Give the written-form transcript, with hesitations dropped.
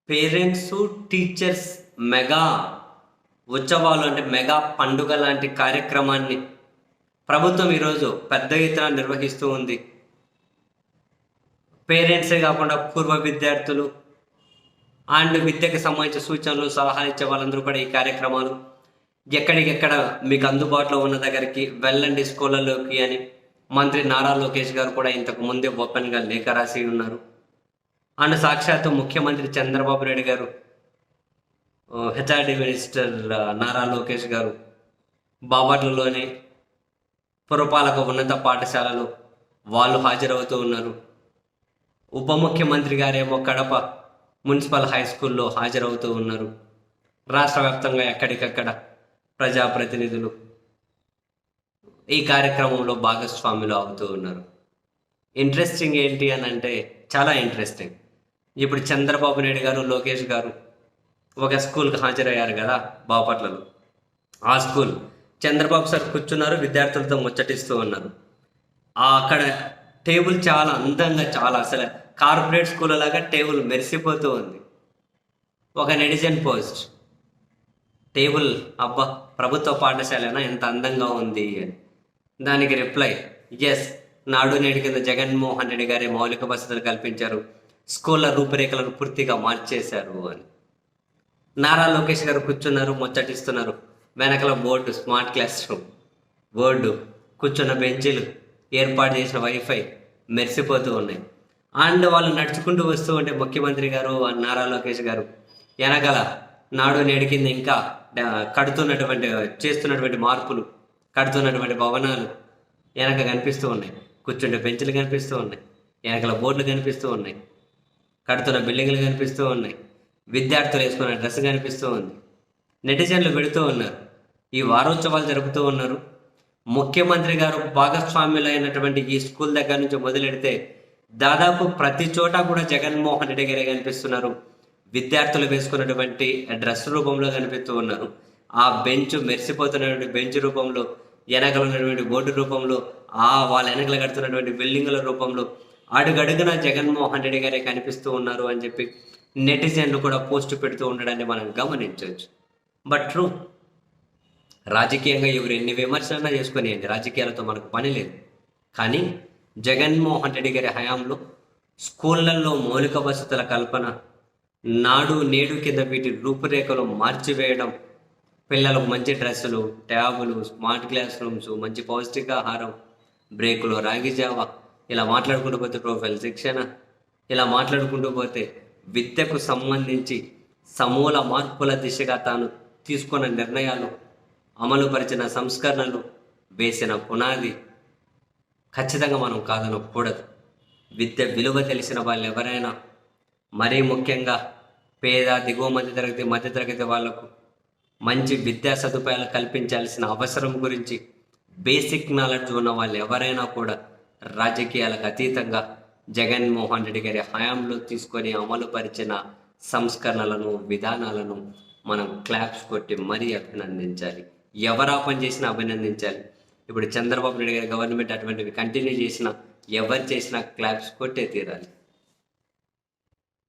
Parents, teachers mega ఉత్సవాలు అంటే mega పండుగ లాంటి కార్యక్రమాన్ని ప్రభుత్వం ఈరోజు పెద్ద ఎత్తున నిర్వహిస్తూ ఉంది. పేరెంట్సే కాకుండా పూర్వ విద్యార్థులు అండ్ విద్యకు సంబంధించిన సూచనలు, సలహాలు ఇచ్చే వాళ్ళందరూ కూడా ఈ కార్యక్రమాలు ఎక్కడికెక్కడ మీకు అందుబాటులో ఉన్న దగ్గరికి వెళ్ళండి స్కూళ్ళలోకి అని మంత్రి నారా లోకేష్ గారు కూడా ఇంతకు ముందే ఓపెన్గా లేఖ రాసి ఉన్నారు. అండ్ సాక్షాత్తు ముఖ్యమంత్రి చంద్రబాబు నాయుడు గారు, హెచ్ఆర్డి మినిస్టర్ నారా లోకేష్ గారు బాపట్లలోని పురపాలక ఉన్నత పాఠశాలలో వాళ్ళు హాజరవుతూ ఉన్నారు. ఉప ముఖ్యమంత్రి గారేమో కడప మున్సిపల్ హై స్కూల్లో హాజరవుతూ ఉన్నారు. రాష్ట్ర వ్యాప్తంగా ఎక్కడికక్కడ ప్రజాప్రతినిధులు ఈ కార్యక్రమంలో భాగస్వాములు అవుతూ ఉన్నారు. ఇంట్రెస్టింగ్ ఏంటి అని అంటే చాలా ఇంట్రెస్టింగ్. ఇప్పుడు చంద్రబాబు నాయుడు గారు, లోకేష్ గారు ఒక స్కూల్కి హాజరయ్యారు కదా బాపట్లలో. ఆ స్కూల్ చంద్రబాబు సార్ కూర్చున్నారు, విద్యార్థులతో ముచ్చటిస్తూ ఉన్నారు. అక్కడ టేబుల్ చాలా అందంగా, చాలా అసలు కార్పొరేట్ స్కూల్ లాగా టేబుల్ మెరిసిపోతూ ఉంది. ఒక నెటిజన్ పోస్ట్, టేబుల్ అబ్బా ప్రభుత్వ పాఠశాలనా ఎంత అందంగా ఉంది అని. దానికి రిప్లై, ఎస్, నాడు నేడు కింద జగన్మోహన్ రెడ్డి గారి మౌలిక వసతులు కల్పించారు, స్కూళ్ళ రూపురేఖలను పూర్తిగా మార్చేశారు అని. నారా లోకేష్ గారు కూర్చున్నారు, ముచ్చటిస్తున్నారు. వెనకల board, smart class room board, కూర్చున్న బెంచీలు, ఏర్పాటు చేసిన వైఫై మెరిసిపోతూ ఉన్నాయి. అండ్ వాళ్ళు నడుచుకుంటూ వస్తూ ఉంటే ముఖ్యమంత్రి గారు, నారా లోకేష్ గారు వెనకాల నాడు నేడు కింద ఇంకా చేస్తున్నటువంటి మార్పులు, కడుతున్నటువంటి భవనాలు వెనక కనిపిస్తూ ఉన్నాయి. కూర్చుంటే బెంచ్లు కనిపిస్తూ ఉన్నాయి, వెనకల బోర్డులు కనిపిస్తూ ఉన్నాయి, కడుతున్న బిల్డింగ్లు కనిపిస్తూ ఉన్నాయి, విద్యార్థులు వేసుకున్న డ్రెస్ కనిపిస్తూ ఉంది. నెటిజన్లు పెడుతూ ఉన్నారు, ఈ వారోత్సవాలు జరుపుతూ ఉన్నారు. ముఖ్యమంత్రి గారు భాగస్వామ్యులైనటువంటి ఈ స్కూల్ దగ్గర నుంచి మొదలెడితే దాదాపు ప్రతి చోట కూడా జగన్మోహన్ రెడ్డి గారే కనిపిస్తున్నారు. విద్యార్థులు వేసుకున్నటువంటి డ్రెస్ రూపంలో కనిపిస్తూ ఉన్నారు. ఆ బెంచ్ మెరిసిపోతున్నటువంటి బెంచ్ రూపంలో, వెనకలు ఉన్నటువంటి బోర్డు రూపంలో, వాళ్ళ వెనకలు కడుతున్నటువంటి బిల్డింగుల రూపంలో అడుగడుగున జగన్మోహన్ రెడ్డి గారే కనిపిస్తూ ఉన్నారు అని చెప్పి నెటిజన్లు కూడా పోస్ట్ పెడుతూ ఉండడాన్ని మనం గమనించవచ్చు. బట్ ట్రూ, రాజకీయంగా ఎవరు ఎన్ని విమర్శలన్నా చేసుకునేయండి, రాజకీయాలతో మనకు పని లేదు. కానీ జగన్మోహన్ రెడ్డి గారి హయాంలో స్కూళ్ళల్లో మౌలిక వసతుల కల్పన, నాడు నేడు కింద వీటి రూపురేఖలు మార్చివేయడం, పిల్లలకు మంచి డ్రెస్సులు, ట్యాబులు, స్మార్ట్ క్లాస్ రూమ్స్, మంచి పౌష్టికాహారం, బ్రేకులో రాగి జావ, ఇలా మాట్లాడుకుంటూ పోతే ప్రొఫైల్ శిక్షణ, ఇలా మాట్లాడుకుంటూ పోతే విద్యకు సంబంధించి సమూల మార్పుల దిశగా తాను తీసుకున్న నిర్ణయాలు, అమలుపరిచిన సంస్కరణలు, వేసిన పునాది ఖచ్చితంగా మనం కాదనకూడదు. విద్య విలువ తెలిసిన వాళ్ళు ఎవరైనా, మరీ ముఖ్యంగా పేద, దిగువ మధ్యతరగతి వాళ్లకు మంచి విద్యా సదుపాయాలు కల్పించాల్సిన అవసరం గురించి బేసిక్ నాలెడ్జ్ ఉన్న వాళ్ళు ఎవరైనా కూడా రాజకీయాలకు అతీతంగా జగన్మోహన్ రెడ్డి గారి హయాంలో తీసుకొని అమలుపరిచిన సంస్కరణలను, విధానాలను మనం క్లాప్స్ కొట్టి మరీ అభినందించాలి. ఎవరా పని చేసినా అభినందించాలి. ఇప్పుడు చంద్రబాబు నాయుడు గారి గవర్నమెంట్ అటువంటివి కంటిన్యూ చేసినా, ఎవరు చేసినా క్లాప్స్ కొట్టే తీరాలి.